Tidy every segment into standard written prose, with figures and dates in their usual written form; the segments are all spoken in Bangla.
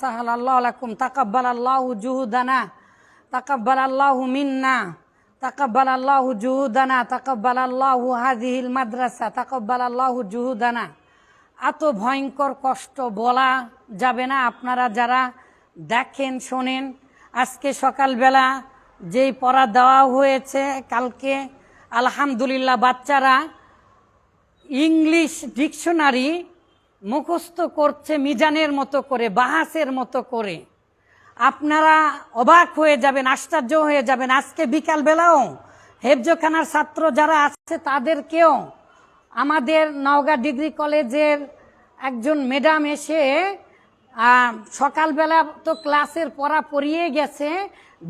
সাহালাল্লাহু লাকুম তাকাব্বালাল্লাহু জুহুদানা তাকাব্বালাল্লাহু মিন্না তাকাব্বালাল্লাহু জুহুদানা তাকাব্বালাল্লাহু হাযিহিল মাদ্রাসা তাকাব্বালাল্লাহু জুহুদানা। এত ভয়ঙ্কর কষ্ট বলা যাবে না। আপনারা যারা দেখেন শোনেন, আজকে সকালবেলা যেই পড়া দেওয়া হয়েছে, কালকে আলহামদুলিল্লাহ বাচ্চারা ইংলিশ ডিকশনারি মুখস্থ করছে মিজানের মতো করে, বাহাসের মতো করে। আপনারা অবাক হয়ে যাবেন, আশ্চর্য হয়ে যাবেন। আজকে বিকালবেলাও হেফজখানার ছাত্র যারা আছে তাদেরকেও আমাদের নওগাঁ ডিগ্রি কলেজের একজন ম্যাডাম এসে সকালবেলা তো ক্লাসের পড়া পড়িয়ে গেছে,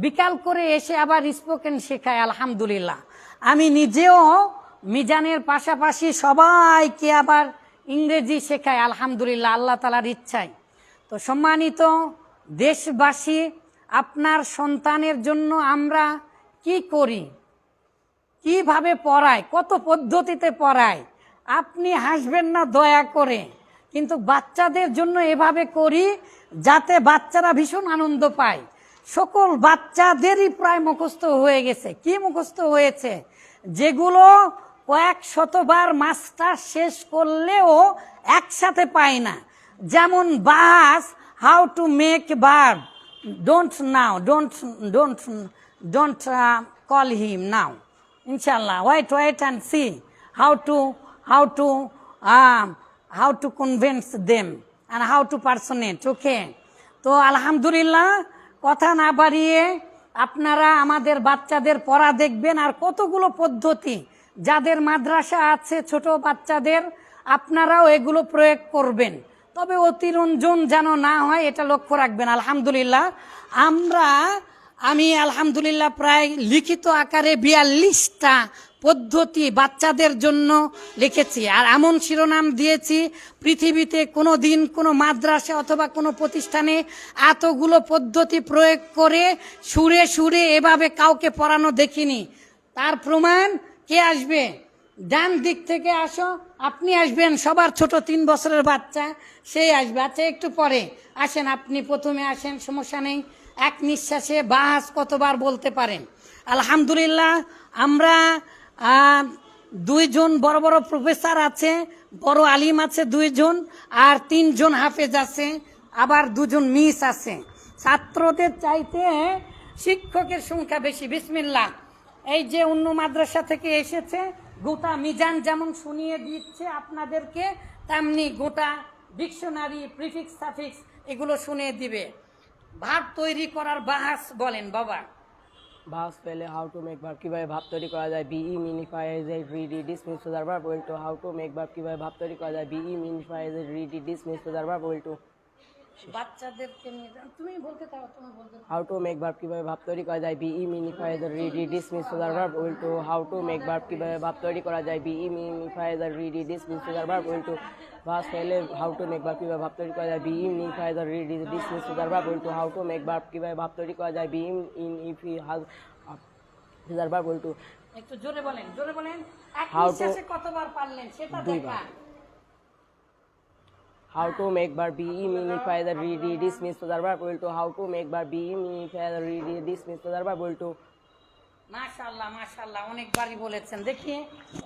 বিকাল করে এসে আবার স্পোকেন শেখায়। আলহামদুলিল্লাহ আমি নিজেও মিজানের পাশাপাশি সবাইকে আবার ইংরেজি শেখায় আলহামদুলিল্লাহ, আল্লাহ তাআলার ইচ্ছায়। তো সম্মানিত দেশবাসী, আপনার সন্তানের জন্য আমরা কি করি, কিভাবে পড়ায়, কত পদ্ধতিতে পড়ায়, আপনি হাসবেন না দয়া করে। কিন্তু বাচ্চাদের জন্য এভাবে করি যাতে বাচ্চারা ভীষণ আনন্দ পায়। সকল বাচ্চাদেরই প্রায় মুখস্থ হয়ে গেছে। কি মুখস্থ হয়েছে? যেগুলো কয়েক শতবার মাস্টার শেষ করলেও একসাথে পায় না। যেমন বাস, how to make verb, don't now, don't call him now, ইনশাল্লাহ wait and see how to convince them and how to personate. Okay, তো আলহামদুলিল্লাহ কথা না বাড়িয়ে আপনারা আমাদের বাচ্চাদের পড়া দেখবেন। আর কতগুলো পদ্ধতি যাদের মাদ্রাসা আছে ছোট বাচ্চাদের, আপনারাও এগুলো প্রয়োগ করবেন। তবে অতিরঞ্জন যেন না হয় এটা লক্ষ্য রাখবেন। আলহামদুলিল্লাহ আমি আলহামদুলিল্লাহ প্রায় লিখিত আকারে 42টা পদ্ধতি বাচ্চাদের জন্য লিখেছি। আর এমন শিরোনাম দিয়েছি, পৃথিবীতে কোনো দিন কোনো মাদ্রাসা অথবা কোনো প্রতিষ্ঠানে এতগুলো পদ্ধতি প্রয়োগ করে সুরে সুরে এভাবে কাউকে পড়ানো দেখিনি। তার প্রমাণ কে আসবে? ডান দিক থেকে আসো, আপনি আসবেন। সবার ছোট 3 বছরের বাচ্চা, সেই আসবে। আচ্ছা একটু পরে আসেন, আপনি প্রথমে আসেন, সমস্যা নেই। এক নিঃশ্বাসে বাস কতবার বলতে পারেন? আলহামদুলিল্লাহ আমরা 2 জন বড় বড় প্রফেসর আছে, বড় আলিম আছে 2 জন, আর 3 জন হাফেজ আছে, আবার 2 জন মিস আছে। ছাত্রদের চাইতে শিক্ষকের সংখ্যা বেশি। বিসমিল্লাহ। এই যে অন্য মাদ্রাসা থেকে এসেছে, গোটা মিজান যেমন শুনিয়ে দিচ্ছে আপনাদেরকে, তেমনি গোটা ডিকশনারি, প্রিফিক্স, সাফিক্স এগুলো শুনিয়ে দিবে। ভাব তৈরি করার বাহাস বলেন বাবা। ভার্ব পেলে হাউ টু মেক ভার্ব, কিভাবে ভাব তৈরি করা যায়। বিই মিনিফাইজ a ready dismiss to the verb well to how to make verb, কিভাবে ভাব তৈরি করা যায়। বিই মিনিফাইজ a ready dismiss to the verb well to. বাচ্চাদেরকে নিয়ে তুমি বলতে চাও, তুমি বলতে চাও। হাউ টু মেক ভার্ব, কিভাবে ভাব তৈরি করা যায়। বিই মিনিফাইজ a ready dismiss to the verb well to how to make verb, কিভাবে ভাব তৈরি করা যায়। বিই মিনিফাইজ a ready dismiss to the verb well to. Verb পেলে হাউ টু মেক ভার্ব, কিভাবে ভাব তৈরি করা যায়। বিই মিনিফাইজ a ready dismiss to the verb well to how to make verb, কিভাবে ভাব তৈরি করা যায়। Be in if he has verb well two. একটু জোরে বলেন, জোরে বলেন। এক নিঃশ্বাসে কতবার পারলেন সেটা দেখা। How to make verb be minify the read dismiss to the verb will to. How to make verb be minify the read dismiss to the verb will to. মাশাআল্লাহ মাশাআল্লাহ, অনেকবারই বলেছেন। দেখি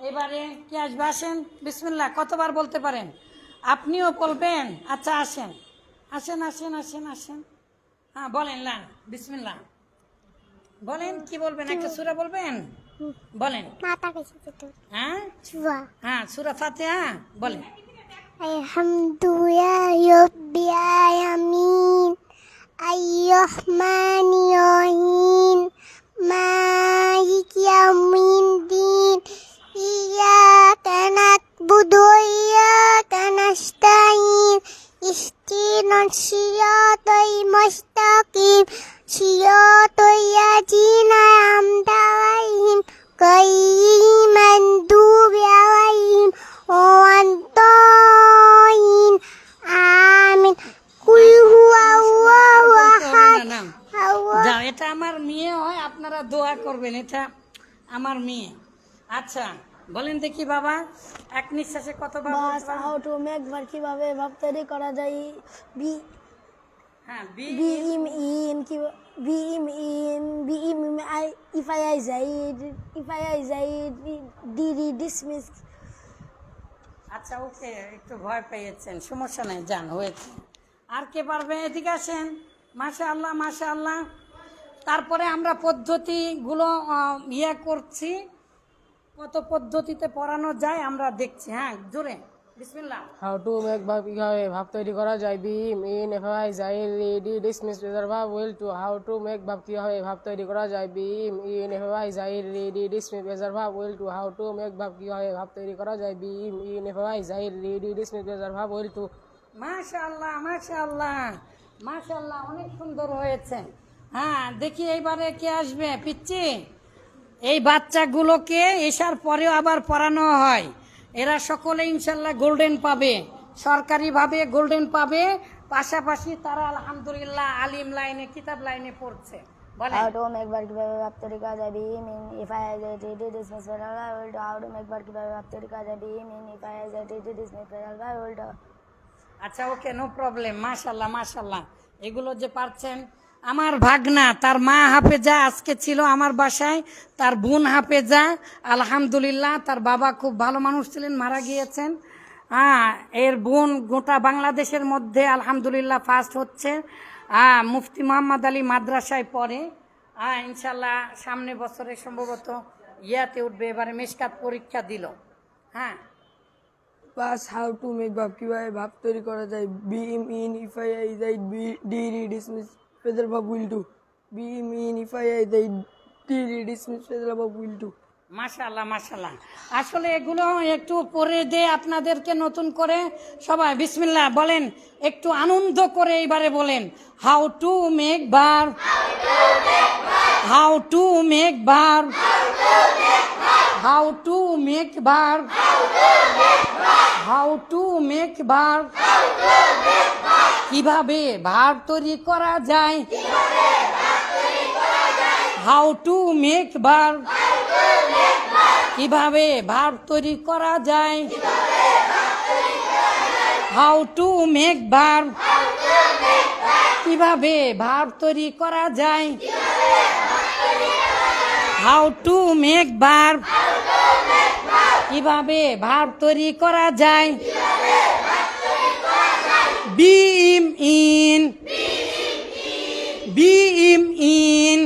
এবারে কি আসবে, আসেন। বিসমিল্লাহ কতবার বলতে পারেন? আপনিও বলবেন? আচ্ছা আসেন আসেন আসেন আসেন আসেন। হ্যাঁ বলেন না, বিসমিল্লাহ বলেন। কি বলবেন? একটা সূরা বলবেন, বলেন। হ্যাঁ হ্যাঁ, সূরা ফাতিহা বলেন। Alhamdulillahirobbilalamin Ar-Rahmanir-Rahim Maliki yaumiddin Iyyaka na'budu wa iyyaka nasta'in Ihdinas siratal mustaqim Siratal ladzina an'amta 'alaihim ghairil maghdubi 'alaihim ওয়ান্তাইন আমিন। কুল হুয়াল্লাহু আহাদ। যাও, এটা আমার মেয়ে হয়, আপনারা দোয়া করবেন, এটা আমার মেয়ে। আচ্ছা বলেন দেখি বাবা, এক নিঃশ্বাসে কতবার? হাউ টু মেক ভার্ব, কিভাবে ভাব তৈরি করা যায়। বি বি বি ইম ইন কি বি ইম ইন বি ইম আই ইফাই আই জাইদ ডি ডিসমিস। আচ্ছা ওকে, একটু ভয় পেয়েছেন, সমস্যা নেই, যান হয়েছে। আর কে পারবে? এদিকে আসেন। মাশাআল্লাহ মাশাআল্লাহ। তারপরে আমরা পদ্ধতিগুলো করছি, কত পদ্ধতিতে পড়ানো যায় আমরা দেখছি। হ্যাঁ জোরে বিসমিল্লাহ। হাউ টু মেক ভার্ব কিভাবে ভাব তৈরি করা যায় বি ইন এফআই জাইল ready dismiss reserve verb will to. How to make verb কিভাবে ভাব তৈরি করা যায় বি ইন এফআই জাইল ready dismiss reserve verb will to. How to make verb কিভাবে ভাব তৈরি করা যায় বি ইন এফআই জাইল ready dismiss reserve verb will to. মাশাআল্লাহ মাশাআল্লাহ মাশাআল্লাহ, অনেক সুন্দর হয়েছে। হ্যাঁ দেখি এইবারে কে আসবে? পিচ্চি, এই বাচ্চাগুলোকে এসার পরেও আবার পড়ানো হয়, এরা সকলে ইনশাল্লাহ গোল্ডেন পাবে, সরকারিভাবে গোল্ডেন পাবে। পাশাপাশি তারা আলহামদুলিল্লাহ আলিম লাইনে, কিতাব লাইনে পড়ছে। বলে হাউ টু মেক ভার্ব কিভাবে ভাব তৈরি করা যায় বি ইম ইন ইফাই আই জাইদ ডি dismiss will to. How to make verb কিভাবে ভাব তৈরি করা যায় বি ইম ইন ইফাই আই জাইদ ডি ডিসমিস উইল টু। আচ্ছা ওকে, নো প্রবলেম। মাশাল্লাহ মাশাল্লাহ, এগুলো যে পারছেন। আমার ভাগনা, তার মা হাফেজা, আজকে ছিল আমার বাসায়, তার বোন হাফেজা আলহামদুলিল্লাহ। তার বাবা খুব ভালো মানুষ ছিলেন, মারা গিয়েছেন। হ্যাঁ, এর বোন গোটা বাংলাদেশের মধ্যে আলহামদুলিল্লাহ ফার্স্ট হচ্ছে। মুফতি মোহাম্মদ আলী মাদ্রাসায় পড়ে। ইনশাল্লাহ সামনে বছরে সম্ভবত ইয়াতে উঠবে, এবারে মেশকাত পরীক্ষা দিল। হ্যাঁ পাস হাউ টু মেক ভাব কিভাবে ভাব তৈরি করা যায় বি ইম ইন ইফাই আই জাইদ বি ডি ডিসমিস ফেদার ভাব উইল টু। বি ইম ইন ইফাই আই জাইদ ডি ডিসমিস ফেদার ভাব উইল টু। মাশাআল্লাহ মাশাআল্লাহ। আসলে এগুলো একটু পরে দে আপনাদেরকে নতুন করে। সবাই বিসমিল্লাহ বলেন, একটু আনন্দ করে এইবারে বলেন। How to make verb, how to make verb, how to make verb, how to make verb. কিভাবে ভার্ব তৈরি করা যায়? হাউ টু মেক ভার্ব, কিভাবে ভার্ব তৈরি করা যায়? হাউ টু মেক ভার্ব, কিভাবে ভার্ব তৈরি করা যায়? হাউ টু মেক ভার্ব, কিভাবে ভার্ব তৈরি করা যায়? বি ইম ইন, বি ইম ইন,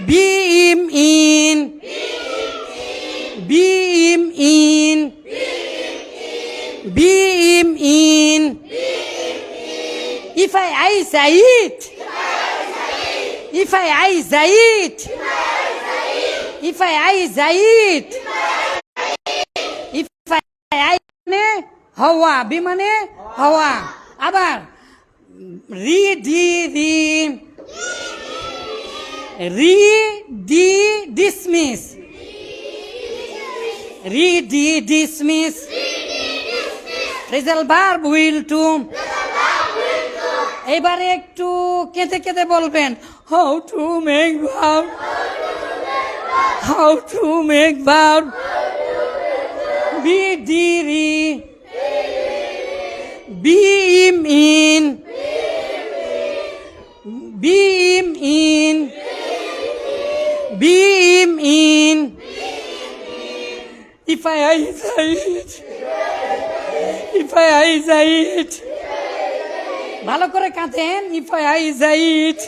বি ইম ইন, বি ইম ইন, বি ইম in. If I say it, if I say it, if I say it, if I মানে হওয়া, বি মানে হওয়া। আবার রি de re, re de dismiss, re de dismiss, result verb will to. এবারে একটু কেঁদে কেঁদে বলবেন, how to make verb, how to make verb, be de re, be ইম ইন, বি ইম ইন, বি ইম in. If I say it, if I say it, ভালো করে কাঁদেন। If I say it,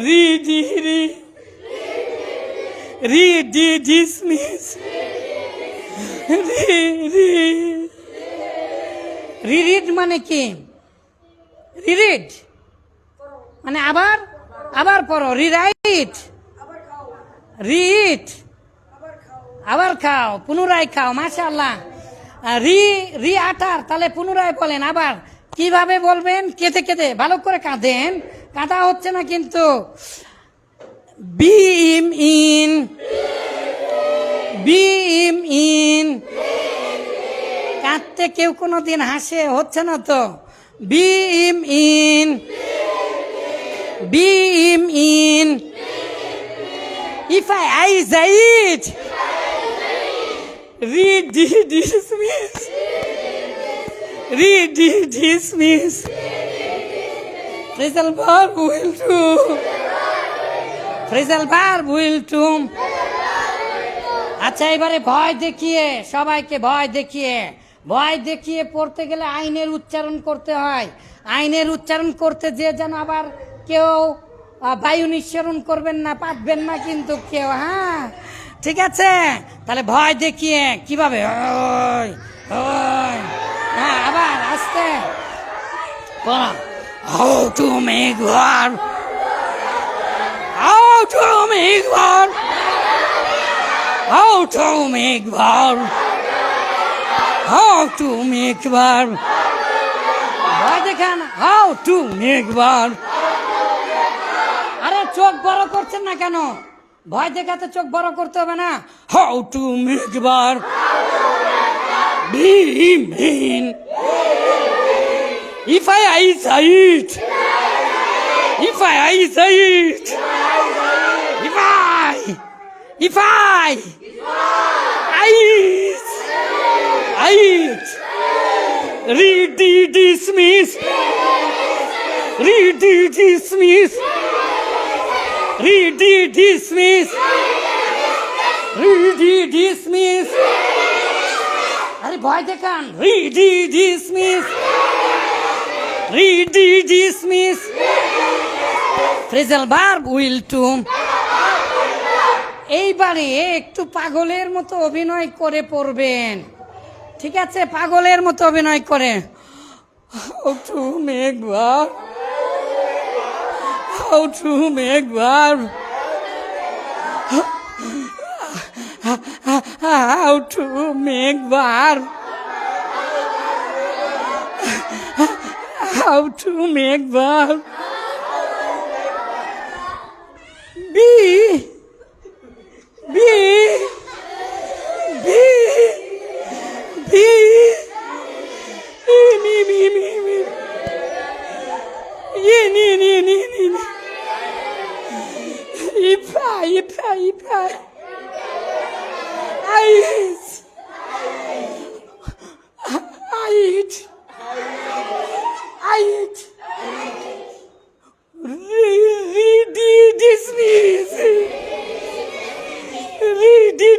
রি de re, re de dismiss, রি রি, রিড মানে কি? রিড মানে আবার আবার পড়ো, রিরাইট, রিট, আবার খাও, পুনরায় খাও। মাশাআল্লাহ। রি রি আটার, তাহলে পুনরায় বলেন। আবার কিভাবে বলবেন? কেঁদে কেঁদে, ভালো করে কাঁদেন, কাঁদা হচ্ছে না কিন্তু। বি ইম ইন, বি ইম ইন। কাঁদতে কেউ কোনোদিন হাসে? হচ্ছে না তো। বি ইম ইন, বি ইম in. If I say it, রি de dismiss, Read, dismiss. Phrasal verb will do. Phrasal verb will do. আচ্ছা এবারে ভয় দেখিয়ে সবাইকে ভয় দেখিয়ে পড়তে গেলে আইনের উচ্চারণ করতে হয়। আইনের উচ্চারণ করতে যে যেন আবার কেউ বায়ু নিঃসরণ করবেন না, পাতবেন না কিন্তু কেউ, হ্যাঁ ঠিক আছে? তাহলে ভয় দেখিয়ে কিভাবে, ওই ওই, হ্যাঁ আবার আস্তে পড়া। How to make war, how to make war, how to make war, how to make war. ভয় দেখান, how to make war. আরে চোখ বড় করছেন না কেন? ভয় দেখাতে চোখ বড় করতে হবে না। How to make war. Be mean. If I say it. If I say it. If I read, dismiss. Read, dismiss. Read, dismiss. Read, dismiss. আরে ভয় দেখান। Read, dismiss. Read, dismiss. Phrasal verb will to. এইবারে একটু পাগলের মতো অভিনয় করে পড়বেন, ঠিক আছে? পাগলের মতো অভিনয় করে। How to make war. How to make war. How to make war. How to make war. Be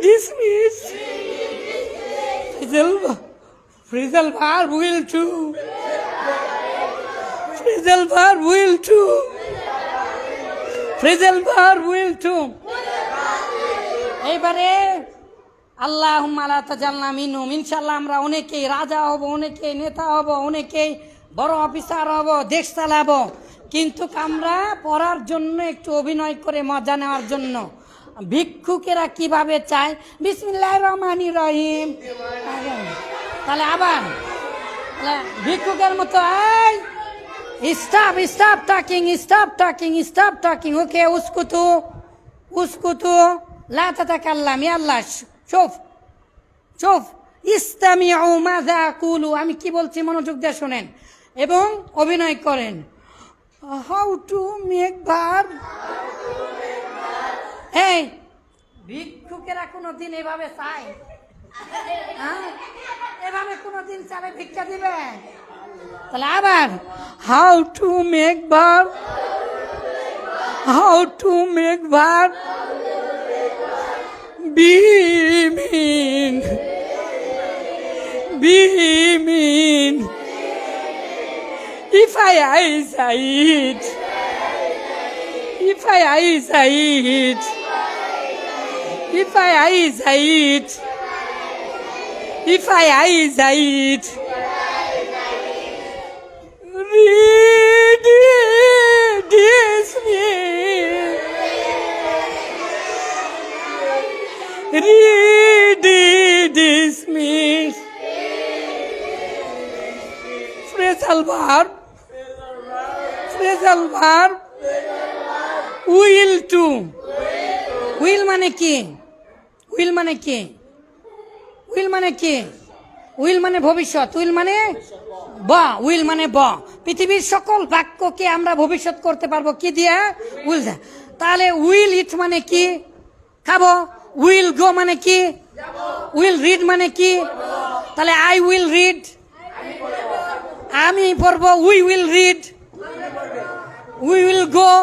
dismiss. Phrasal verb will to. Phrasal verb will to. Phrasal verb will to. এবারে আল্লাহুম্মা লা তাজালনা মিনহুম। ইনশাআল্লাহ আমরা অনেকেই রাজা হব, অনেকেই নেতা হব, অনেকেই বড় অফিসার হব, দেশ চালাবো, কিন্তু আমরা পড়ার জন্য একটু অভিনয় করে মজা নেওয়ার জন্য। ভিক্ষুকেরা কিভাবে চায়, বিসমিল্লাহির রহমানির রহিম। তাহলে আবার ভিক্ষুকের মতো, স্টপ টকিং, ওকে উসকুতু লা তাতাকাল্লাম, ইয়াল্লাহ চুপ, ইসতামিউ মাযা আকুলু, আমি কি বলছি মনোযোগ দিয়ে শোনেন এবং অভিনয় করেন। How to make verb. এই ভিক্ষুকেরা কোনোদিন এভাবে চায়? হ্যাঁ, এভাবে কোনোদিন চালে ভিক্ষা দিবে? তাহলে আবার how to make verb, how to make verb. Be mean. If I say it. If I say it. If I say it. If I say it. Read, dismiss. Read, dismiss. Phrasal verb. Phrasal verb. Will to. Will মানে কি? Will মানে কি? Will মানে কি? Will মানে ভবিষ্যৎ, উইল মানে উইল মানে পৃথিবীর সকল বাক্যকে আমরা ভবিষ্যৎ করতে পারবো কি দিয়ে? উইল দিয়ে। তাহলে উইল ইট মানে কি? খাবো। উইল গো মানে কি? উইল রিড মানে কি? তাহলে আই উইল রিড, আমি পড়বো we will read, we will go,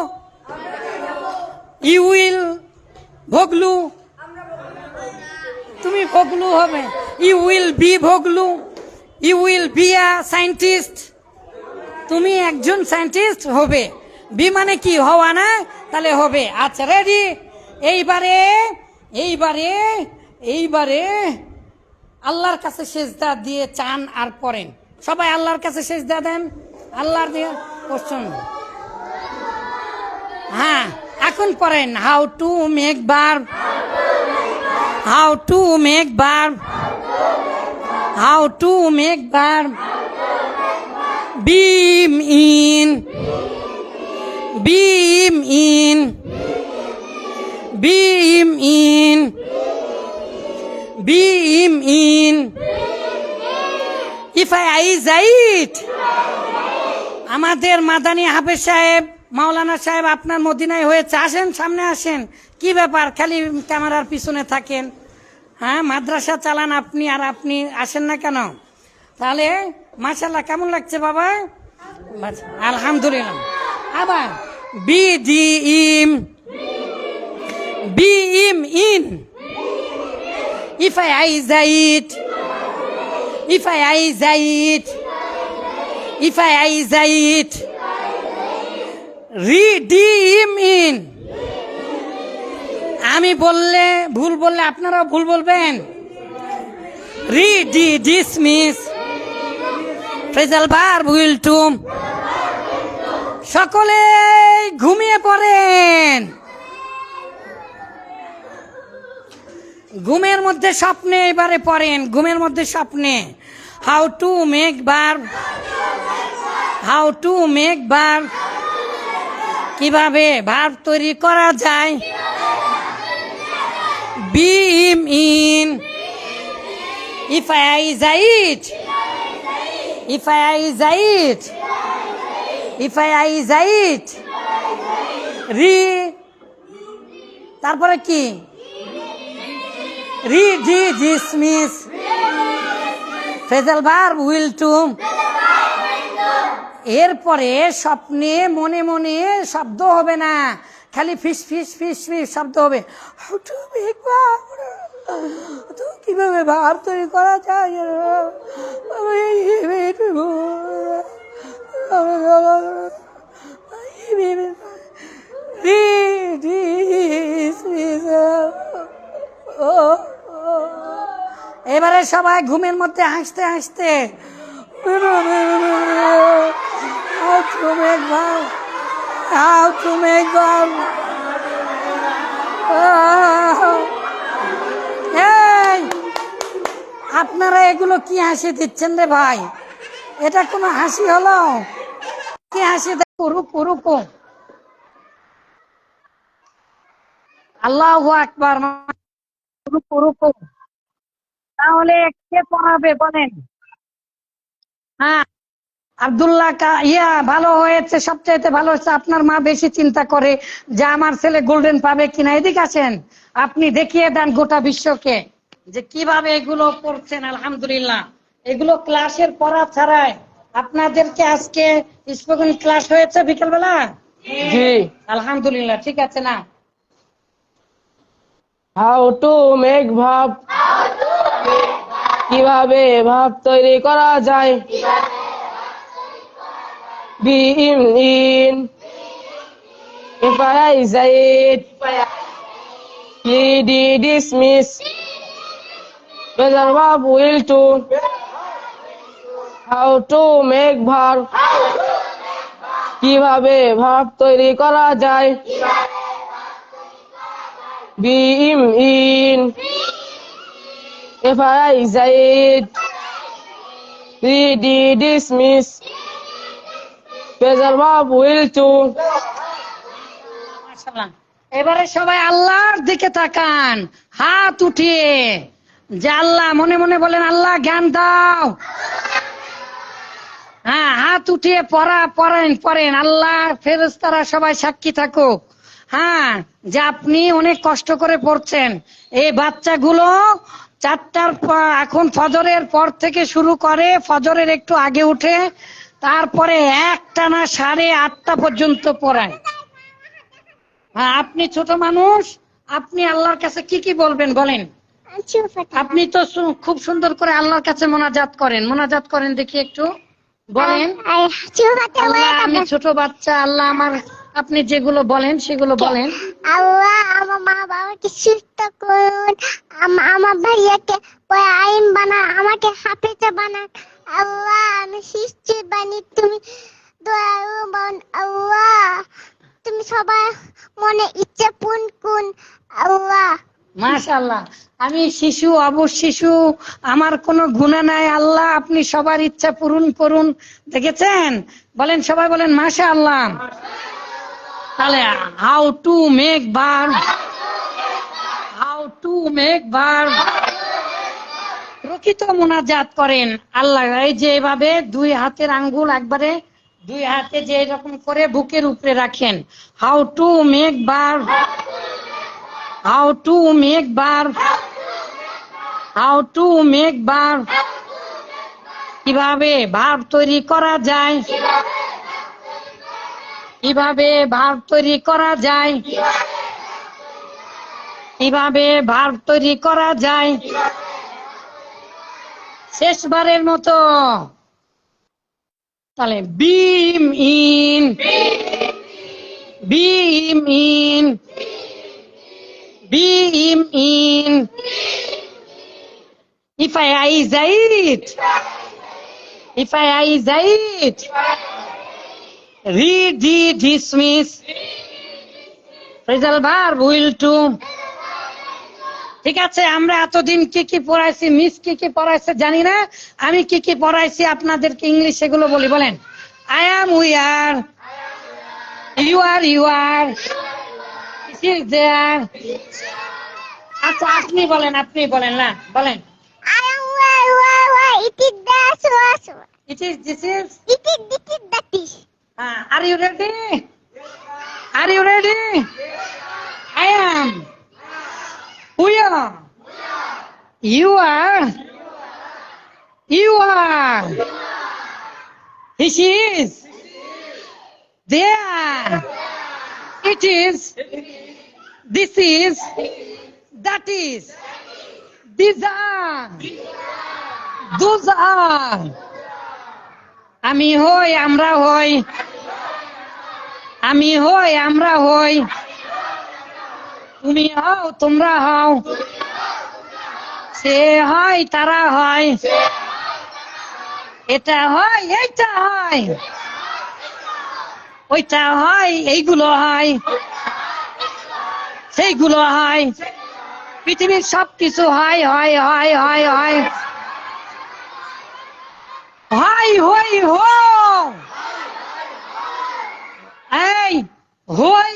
you will ভগলু, তুমি ভগলু হবে, ইউ উইল বি ভগলু, you will be a scientist, তুমি একজন সায়েন্টিস্ট হবে। বি মানে কি হওয়া না, তাহলে হবে। আচ্ছা রেডি। এইবারে এইবারে এইবারে আল্লাহর কাছে সেজদা দিয়ে চান আর পড়েন। সবাই আল্লাহর কাছে সেজদা দেন, আল্লাহর দিয়ে কোশ্চেন। হ্যাঁ এখন পড়েন how to make verb, how to make verb, how to make verb. Beam in, beam in, beam in, beam in. If I it. আমাদের মাদানী হাফেজ সাহেব, মাওলানা সাহেব আপনার মদিনায় হয়েছে, আসেন সামনে আসেন। কি ব্যাপার খালি ক্যামেরার পিছনে থাকেন? হ্যাঁ মাদ্রাসা চালান আপনি, আর আপনি আসেন না কেন? তাহলে মাশাআল্লাহ কেমন লাগছে বাবা? আলহামদুলিল্লাহ। আবার বি ডি ইম, বি ইম ইন, ইফ আই যাইট, ইফ আই যাইট, ইফ আই যাইট, রি ডি ইম ইন। আমি বললে ভুল বললে আপনারাও ভুল বলবেন। রি de dismiss, phrasal verb will two. সকলে ঘুমিয়ে পড়েন, ঘুমের মধ্যে স্বপ্নে এবারে পড়েন, ঘুমের মধ্যে স্বপ্নে। How to make verb, how to make verb, কিভাবে ভার্ব তৈরি করা যায়। বিম ইন, ইফ আই যাইট, if I it, if I it, রি তারপরে কি, রি de dismiss, phrasal verb will two. এরপরে স্বপ্নে মনে মনে শব্দ হবে না, খালি ফিস ফিস ফিস ফিস শব্দ হবে। হাউ টু মেক ভার্ব, তো কিভাবে ভার্ব তৈরি করা যায়। এবারে সবাই ঘুমের মধ্যে হাসতে হাসতে how to make verb, how to make verb. আপনারা এগুলো কি হাসি দিচ্ছেন রে ভাই? এটা কোনো হাসি হলো? কি হাসি? দেখো রুকু রুকু, আল্লাহু আকবার, রুকু রুকু। তাহলে কে পড়াবে বলেন? হ্যাঁ আব্দুল্লাহ ভালো হয়েছে, সবচাইতে ভালো হচ্ছে। আপনার মা বেশি চিন্তা করে যে আমার ছেলে গোল্ডেন পাবে কিনা। এদিকে আসেন, আপনি দেখিয়ে দেন গোটা বিশ্বকে যে কিভাবে এগুলো করছেন। আলহামদুলিল্লাহ, এগুলো ক্লাসের পড়া ছাড়াই আপনাদেরকে আজকে স্পোকেন ক্লাস হয়েছে বিকেলবেলা। জি আলহামদুলিল্লাহ, ঠিক আছে না? হাউ টু মেক ভার্ব, কিভাবে ভার্ব তৈরি করা যায়। বিম ইন, ইফ আই যাইট, রি de dismiss, phrasal verb will to. How to make verb, কিভাবে ভার্ব তৈরি করা যায়। বিম ইন, ইফ আই যাইট, রি de dismiss, phrasal verb will to. মাশাআল্লাহ। এবারে সবাই আল্লাহর দিকে তাকান হাত উঠিয়ে, যে আল্লাহ মনে মনে বলেন আল্লাহ জ্ঞান দাও। হ্যাঁ হাত উঠিয়ে পড়েন। আল্লাহ ফেরেশতারা সবাই সাক্ষী থাকুক, হ্যাঁ, যে আপনি অনেক কষ্ট করে পড়ছেন। এই বাচ্চাগুলো এখন ফজরের পর থেকে শুরু করে, ফজরের একটু আগে উঠে তারপরে একটানা 8:30 পর্যন্ত পড়ায়। হ্যাঁ, আপনি ছোট মানুষ, আপনি আল্লাহর কাছে কি কি বলবেন বলেন? আপনি তো খুব সুন্দর করে আল্লাহর কাছে মোনাজাত করেন দেখি একটু বলেন। আল্লাহ, আমি ছোট বাচ্চা, আল্লাহ আমার, আপনি যেগুলো বলেন সেগুলো বলেন। আল্লাহ আমার মা বাবাকে সুস্থ করুন, আমার ভাইয়াকে আইন বানান, আমাকে হাফেজা বানান। আল্লাহ আমি শিশু বানি, তুমি দয়ালু বান। আল্লাহ তুমি সবার মনে ইচ্ছা পূরণ করুন। আল্লাহ মাশাআল্লাহ, আমি শিশু, শিশু, আমার কোনো গুনাহ নাই, আল্লাহ আপনি সবার ইচ্ছা পূরণ করুন। দেখেছেন? বলেন, সবাই বলেন মাশাআল্লাহ। তাহলে হাউ টু মেক ভার্ব, প্রকৃত মোনাজাত করেন আল্লাহ। এই যে এভাবে 2 হাতের আঙ্গুল একবারে 2 হাতে যে এরকম করে বুকের উপরে রাখেন। হাউ টু মেক ভার্ব, কিভাবে ভার্ব তৈরি করা যায়, শেষবারের মতো। তাহলে beam in, if I read the dismiss phrasal verb will to। ঠিক আছে, আমরা এতদিন কি কি পড়াইছি, মিস কি কি পড়াইছে জানি না, আমি কি কি পড়াইছি আপনাদেরকে ইংলিশ সেগুলো বলি। বলেন, I am, we are, you are, it is there। আচ্ছা, আপনি বলেন না, বলেন। I am where, it is there, so. It is, this is, It is, that is. Are you ready? I am, we are, you are, he is, they are, it is, this is, that is, these are, those are। আমি হই, আমরা হই, তুমি হও, তোমরা হও, সে হয়, তারা হয়, এটা হয়, এইটা হয়, ওইটা হয়, এইগুলো হয়, সেইগুলো হয়, পৃথিবীর সবকিছু হয়। এই হই,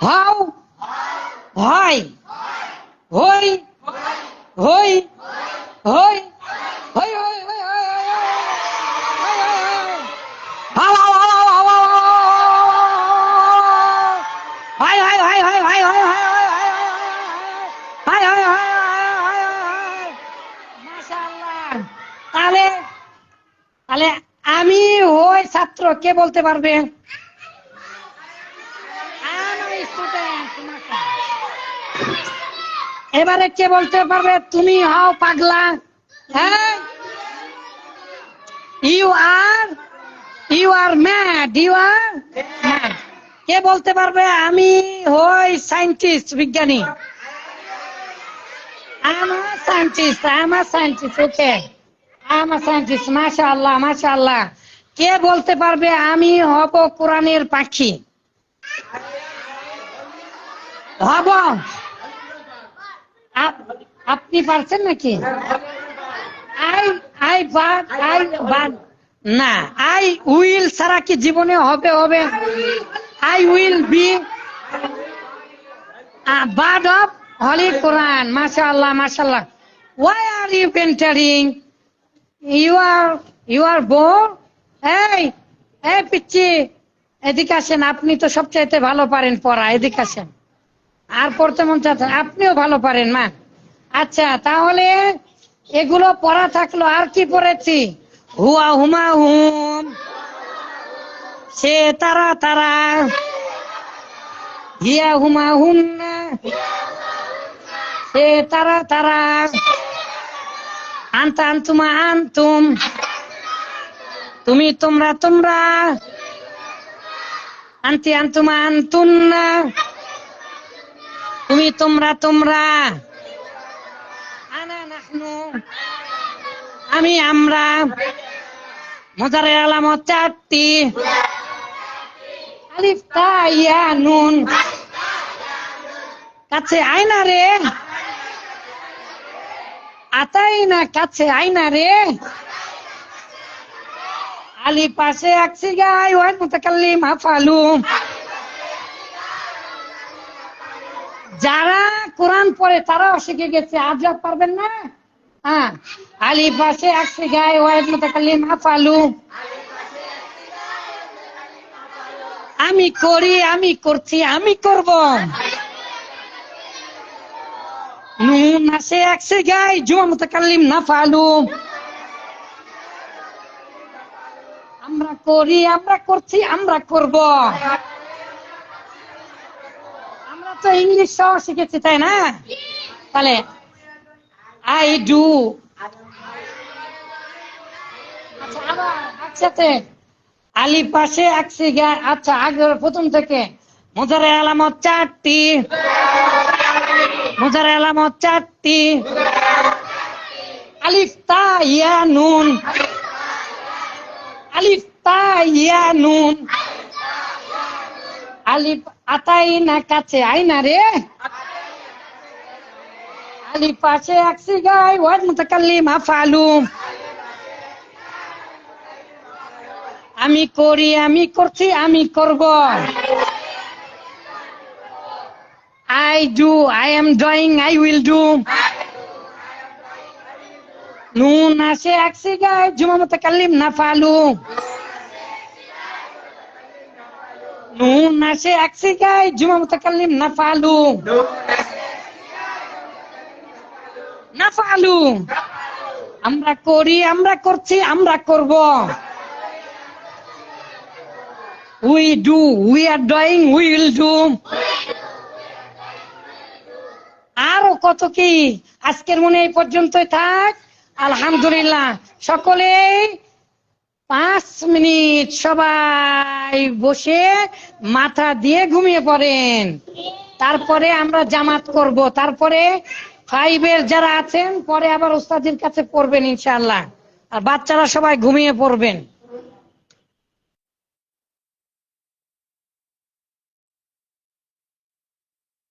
হাও, হয়, হই, হই, হই, হই, তাহলে আমি হই ছাত্র, কে বলতে পারবে? এবারে কে বলতে পারবে তুমি হও পাগলা? হ্যাঁ, ইউ আর ম্যাড, কে বলতে পারবে আমি হই সায়েন্টিস্ট, বিজ্ঞানী? I'm a scientist, okay, I'm a scientist, মাশাআল্লাহ। কে বলতে পারবে আমি হব কোরআনের পাখি? হব? আপনি পারছেন নাকি? না, আই উইল ছাড়া কি জীবনে হবে? I will be bird of holy Quran. মাশাআল্লাহ। Why are you entering? You are bored? এই পিচ্চি, এদিকে আসেন, আপনি তো সবচাইতে ভালো পারেন পড়া, এদিকে আসেন। আর পড়তে মন চাচ্ছে, আপনিও ভালো পারেন মা। আচ্ছা, তাহলে এগুলো পড়া থাকলো, আর কি পড়েছি? হুয়া হুমা হুম, সে তারা তারা, হিয়া হুমা হুম, সে তারা তারা, আন্তা আন্তুমা আন্তুম, তুমি তোমরা তোমরা, আন্তি আন্তুমা আন্তুন্না, তুমি তোমরা তোমরা, আনা নাহনু, আমি আমরা, মুজারের আলামত চারটি, আলিফ তা ইয়া নুন, কাছে আয়না রে, আতাইনা কাছে আয়না রে, আলি পাশে আছি গায় ওয়াল মুতাকাল্লিম আফালু। যারা কোরআন পড়ে তারাও শিখে গেছে, আজ পারবেন না? হ্যাঁ, আলি পাশে আছি গায় ওয়াল মুতাকাল্লিম আফালু। আমি করি, আমি করছি, আমি করব। নুন আসে একসে গায় জুমা মুতাকাল্লিম নাফালু। আমরা করি, আমরা করছি, আমরা করব। আমরা তো ইংলিশ সহ শিখেছি, তাই না? তাহলে আই ডু। আচ্ছা, আবার একসাথে আলি পাশে একসে গায়। আচ্ছা, আগে প্রথম থেকে মুজারে আলামত চারটি, মুজারে আলামত চারটি, আলিফ তা ইয়া নুন, আলিফ তা ইয়া নুন, আলিফ আতাইনা কাছে আইনা রে, আলিফ পাশে একসি গায় ওয়াজ মুতাকাল্লিম আফালু। আমি করি, আমি করছি, আমি করব। I do, I am doing, I will do. নুন আসে একসি গায় জুমা মুতাকাল্লিম নাফালু। নুন আসে একসি গায় জুমা মুতাকাল্লিম নাফালু। নাফালু, আমরা করি, আমরা করছি, আমরা করব। We do, we are doing, we will do. আরো কত কি, আজকের মনে এই পর্যন্তই থাক। আলহামদুলিল্লাহ, সকলে 5 মিনিট সবাই বসে মাথা দিয়ে ঘুমিয়ে পড়েন। তারপরে আমরা জামাত করব। তারপরে 5 যারা আছেন পরে আবার উস্তাদের কাছে পড়বেন ইনশাআল্লাহ। আর বাচ্চারা সবাই ঘুমিয়ে পড়বেন।